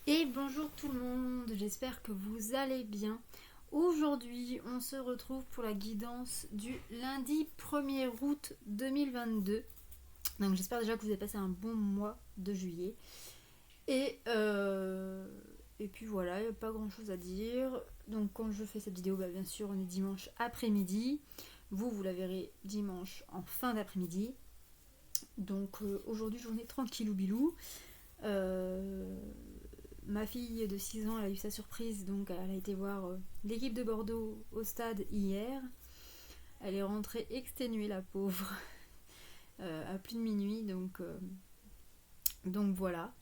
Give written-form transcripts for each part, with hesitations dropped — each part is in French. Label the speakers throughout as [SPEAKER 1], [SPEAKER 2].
[SPEAKER 1] Et bonjour tout le monde, j'espère que vous allez bien. Aujourd'hui, on se retrouve pour la guidance du lundi 1er août 2022. Donc j'espère déjà que vous avez passé un bon mois de juillet. Et, euh, et puis voilà, il n'y a pas grand chose à dire. Donc quand je fais cette vidéo, bien sûr, on est dimanche après-midi. Vous la verrez dimanche en fin d'après-midi. Donc aujourd'hui, journée tranquillou bilou. Ma fille de 6 ans, elle a eu sa surprise, donc elle a été voir l'équipe de Bordeaux au stade hier. Elle est rentrée exténuée, la pauvre, à plus de minuit, donc voilà.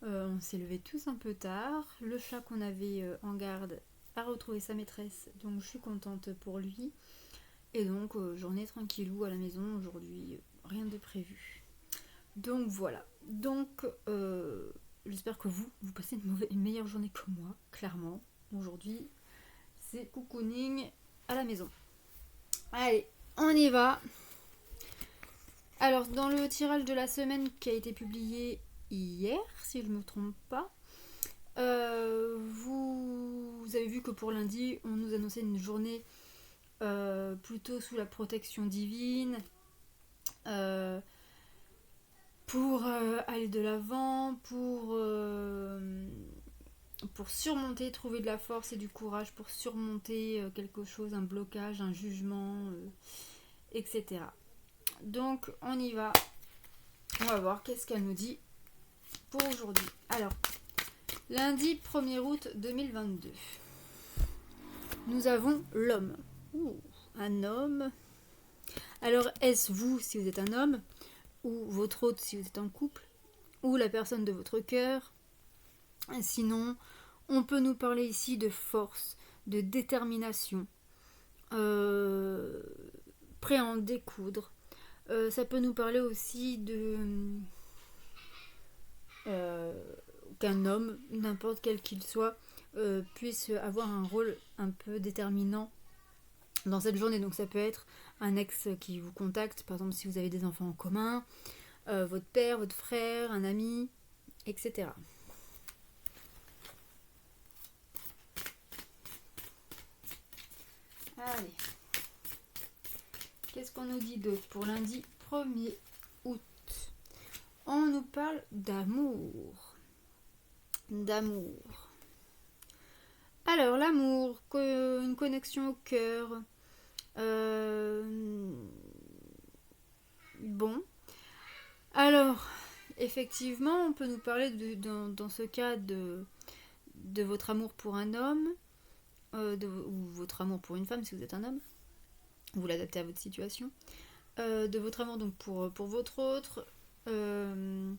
[SPEAKER 1] On s'est levé tous un peu tard. Le chat qu'on avait en garde a retrouvé sa maîtresse, donc je suis contente pour lui. Et donc, journée tranquillou à la maison aujourd'hui, rien de prévu. Donc voilà. Donc, j'espère que vous passez une meilleure journée que moi, clairement. Aujourd'hui, c'est cocooning à la maison. Allez, on y va. Alors, dans le tirage de la semaine qui a été publié hier, si je ne me trompe pas, vous avez vu que pour lundi, on nous annonçait une journée plutôt sous la protection divine, euh, pour aller de l'avant, pour surmonter, trouver de la force et du courage pour surmonter quelque chose, un blocage, un jugement, etc. Donc on y va, on va voir qu'est-ce qu'elle nous dit pour aujourd'hui. Alors, lundi 1er août 2022, nous avons l'homme. Ouh, un homme. Alors est-ce vous si vous êtes un homme, ou votre hôte si vous êtes en couple, ou la personne de votre cœur? Sinon, on peut nous parler ici de force, de détermination, euh, prêt à en découdre. Ça peut nous parler aussi de euh, qu'un homme, n'importe quel qu'il soit, puisse avoir un rôle un peu déterminant dans cette journée. Donc ça peut être un ex qui vous contacte, par exemple si vous avez des enfants en commun, votre père, votre frère, un ami, etc. Allez. Qu'est-ce qu'on nous dit d'autre pour lundi 1er août? On nous parle d'amour. D'amour. Alors, l'amour, une connexion au cœur. Bon. Alors, effectivement, on peut nous parler dans ce cas de votre amour pour un homme, ou votre amour pour une femme si vous êtes un homme. Vous l'adaptez à votre situation. De votre amour donc pour votre autre. De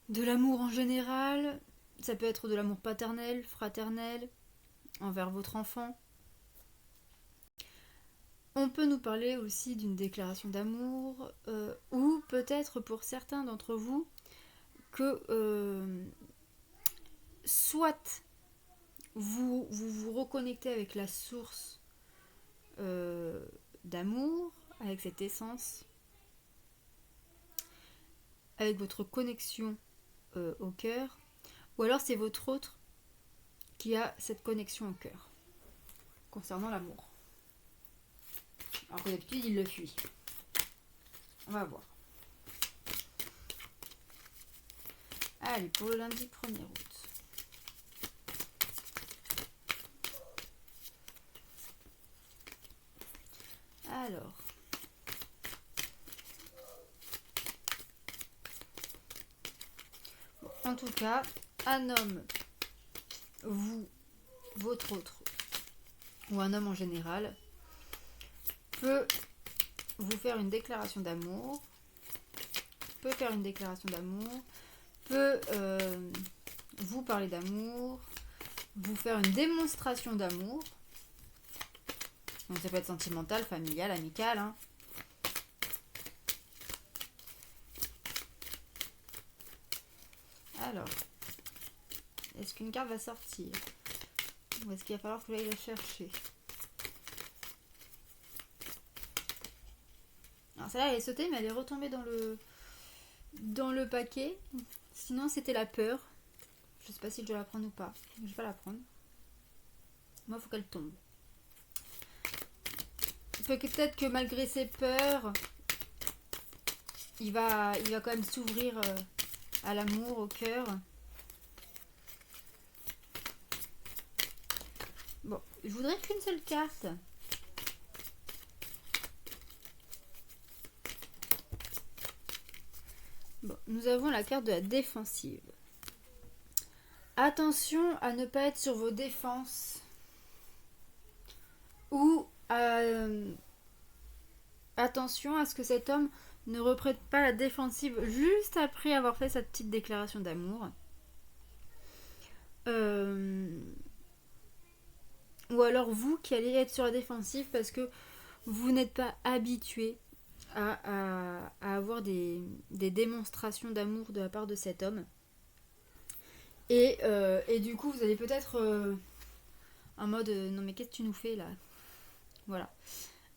[SPEAKER 1] l'amour en général, ça peut être de l'amour paternel, fraternel, envers votre enfant. On peut nous parler aussi d'une déclaration d'amour, ou peut-être pour certains d'entre vous, que soit vous reconnectez avec la source d'amour, avec cette essence, avec votre connexion au cœur, ou alors c'est votre autre qui a cette connexion au cœur concernant l'amour. Alors que d'habitude il le fuit. On va voir. Allez, pour le lundi 1er août. Alors. Bon, en tout cas, un homme, vous, votre autre, ou un homme en général, peut vous faire une déclaration d'amour, peut faire une déclaration d'amour, peut vous parler d'amour, vous faire une démonstration d'amour. Donc ça peut être sentimental, familial, amical. Hein. Alors, est-ce qu'une carte va sortir? Ou est-ce qu'il va falloir que j'aille la chercher? Alors celle-là elle est sautée mais elle est retombée dans le paquet. Sinon c'était la peur. Je sais pas si je dois la prendre ou pas. Je vais la prendre. Moi, il faut qu'elle tombe. Peut-être que malgré ses peurs, il va quand même s'ouvrir à l'amour, au cœur. Bon, je voudrais qu'une seule carte. Bon, nous avons la carte de la défensive. Attention à ne pas être sur vos défenses. Ou attention à ce que cet homme ne reprenne pas la défensive juste après avoir fait sa petite déclaration d'amour. Ou alors vous qui allez être sur la défensive parce que vous n'êtes pas habitué à avoir des démonstrations d'amour de la part de cet homme. Et du coup, vous allez peut-être en mode non mais qu'est-ce que tu nous fais là? Voilà.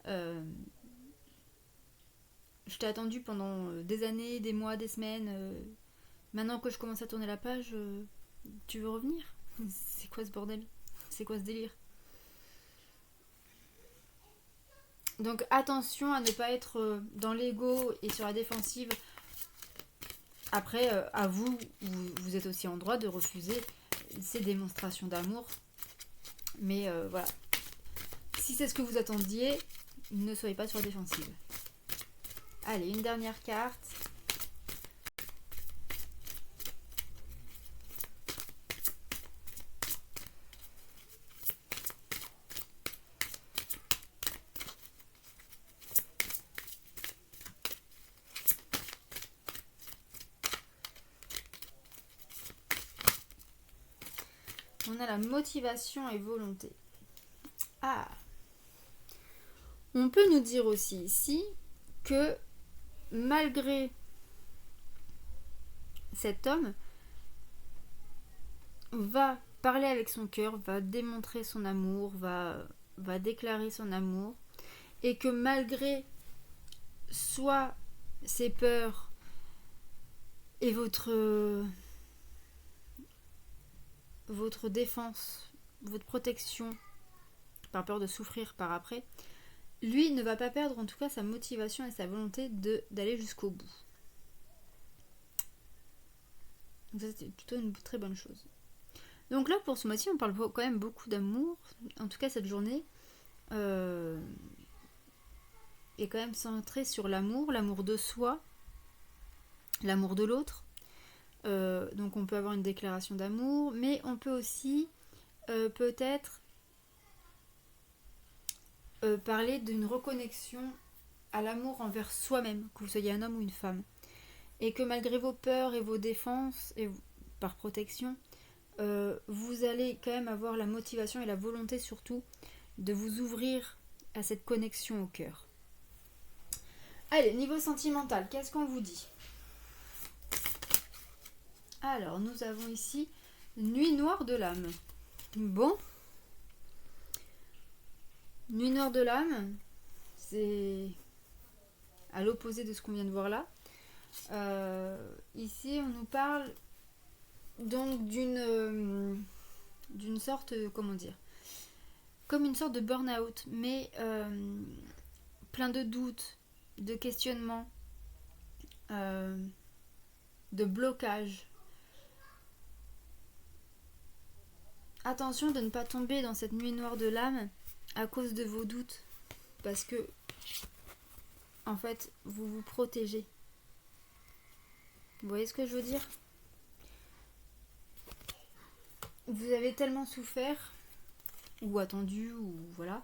[SPEAKER 1] Je t'ai attendu pendant des années, des mois, des semaines. Maintenant que je commence à tourner la page, tu veux revenir? C'est quoi ce bordel? C'est quoi ce délire? Donc attention à ne pas être dans l'ego et sur la défensive. Après, à vous, vous êtes aussi en droit de refuser ces démonstrations d'amour. Mais voilà. Si c'est ce que vous attendiez, ne soyez pas sur la défensive. Allez, une dernière carte. On a la motivation et volonté. Ah! On peut nous dire aussi ici que malgré cet homme va parler avec son cœur, va démontrer son amour, va déclarer son amour, et que malgré soit ses peurs et votre défense, votre protection, par peur de souffrir par après, lui ne va pas perdre en tout cas sa motivation et sa volonté d'aller jusqu'au bout. Donc ça c'est plutôt une très bonne chose. Donc là pour ce mois-ci on parle quand même beaucoup d'amour, en tout cas cette journée est quand même centrée sur l'amour de soi, l'amour de l'autre. Donc on peut avoir une déclaration d'amour, mais on peut aussi peut-être parler d'une reconnexion à l'amour envers soi-même, que vous soyez un homme ou une femme. Et que malgré vos peurs et vos défenses, et par protection, vous allez quand même avoir la motivation et la volonté surtout de vous ouvrir à cette connexion au cœur. Allez, niveau sentimental, qu'est-ce qu'on vous dit? Alors, nous avons ici Nuit noire de l'âme. Bon. Nuit noire de l'âme, c'est à l'opposé de ce qu'on vient de voir là. Ici, on nous parle donc d'une sorte, comment dire, comme une sorte de burn-out, mais plein de doutes, de questionnements, de blocages. Attention de ne pas tomber dans cette nuit noire de l'âme à cause de vos doutes, parce que en fait vous vous protégez. Vous voyez ce que je veux dire? Vous avez tellement souffert ou attendu ou voilà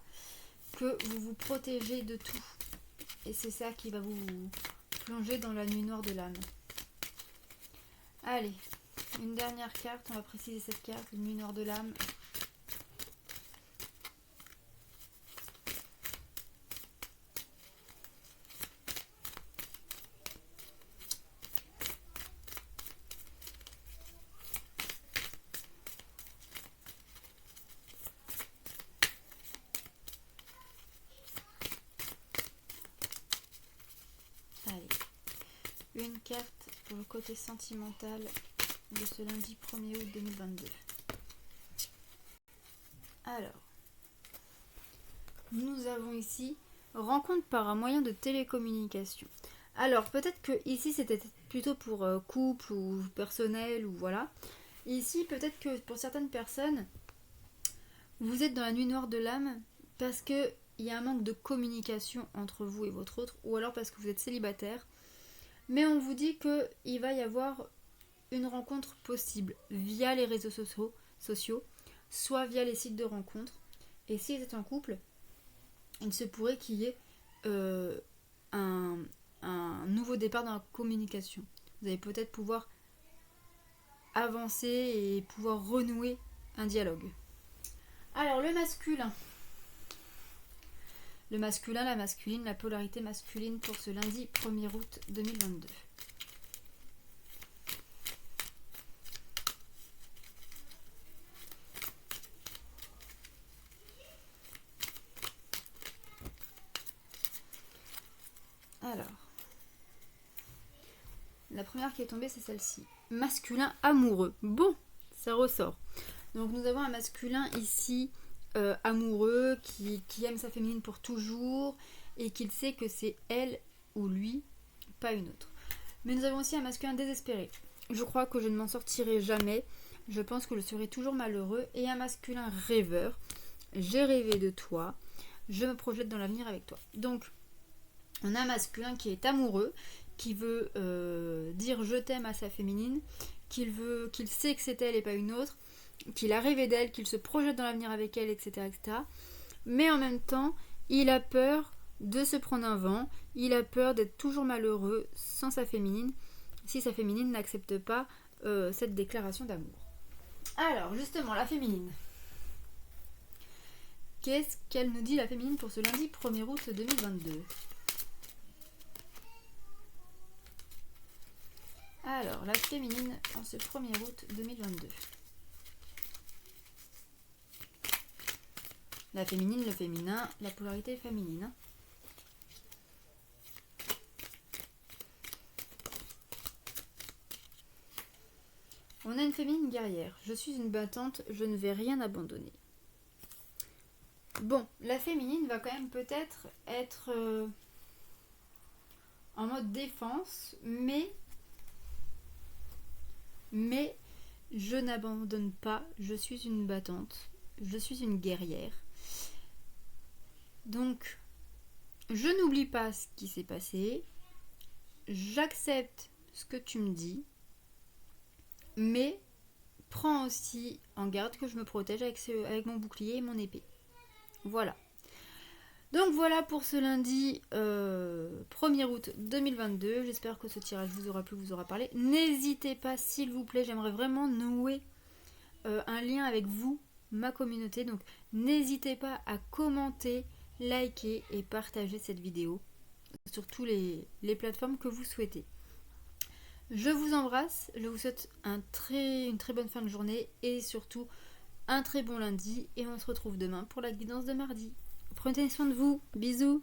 [SPEAKER 1] que vous vous protégez de tout, et c'est ça qui va vous plonger dans la nuit noire de l'âme. Allez, une dernière carte, on va préciser cette carte, nuit noire de l'âme. Allez, une carte pour le côté sentimental de ce lundi 1er août 2022. Alors, nous avons ici rencontre par un moyen de télécommunication. Alors, peut-être que ici c'était plutôt pour couple ou personnel ou voilà. Ici, peut-être que pour certaines personnes, vous êtes dans la nuit noire de l'âme parce que il y a un manque de communication entre vous et votre autre, ou alors parce que vous êtes célibataire. Mais on vous dit qu'il va y avoir une rencontre possible via les réseaux sociaux, soit via les sites de rencontres. Et si vous êtes en couple, il se pourrait qu'il y ait un nouveau départ dans la communication. Vous allez peut-être pouvoir avancer et pouvoir renouer un dialogue. Alors le masculin. Le masculin, la masculine, la polarité masculine pour ce lundi 1er août 2022. Alors, la première qui est tombée, c'est celle-ci. Masculin amoureux. Bon, ça ressort. Donc nous avons un masculin ici amoureux qui aime sa féminine pour toujours et qu'il sait que c'est elle ou lui, pas une autre. Mais nous avons aussi un masculin désespéré. Je crois que je ne m'en sortirai jamais. Je pense que je serai toujours malheureux. Et un masculin rêveur. J'ai rêvé de toi. Je me projette dans l'avenir avec toi. Donc, on a un masculin qui est amoureux, qui veut dire je t'aime à sa féminine, qu'il sait que c'est elle et pas une autre, qu'il a rêvé d'elle, qu'il se projette dans l'avenir avec elle, etc., etc. Mais en même temps, il a peur de se prendre un vent, il a peur d'être toujours malheureux sans sa féminine, si sa féminine n'accepte pas cette déclaration d'amour. Alors, justement, la féminine. Qu'est-ce qu'elle nous dit, la féminine, pour ce lundi 1er août 2022 ? Alors, la féminine en ce 1er août 2022. La féminine, le féminin, la polarité féminine. On a une féminine guerrière. Je suis une battante, je ne vais rien abandonner. Bon, la féminine va quand même peut-être être en mode défense, mais je n'abandonne pas, je suis une battante, je suis une guerrière. Donc, je n'oublie pas ce qui s'est passé, j'accepte ce que tu me dis, mais prends aussi en garde que je me protège avec mon bouclier et mon épée. Voilà. Donc voilà pour ce lundi 1er août 2022. J'espère que ce tirage vous aura plu, vous aura parlé. N'hésitez pas, s'il vous plaît, j'aimerais vraiment nouer un lien avec vous, ma communauté. Donc n'hésitez pas à commenter, liker et partager cette vidéo sur toutes les plateformes que vous souhaitez. Je vous embrasse, je vous souhaite une très bonne fin de journée et surtout un très bon lundi. Et on se retrouve demain pour la guidance de mardi. Prenez soin de vous, bisous.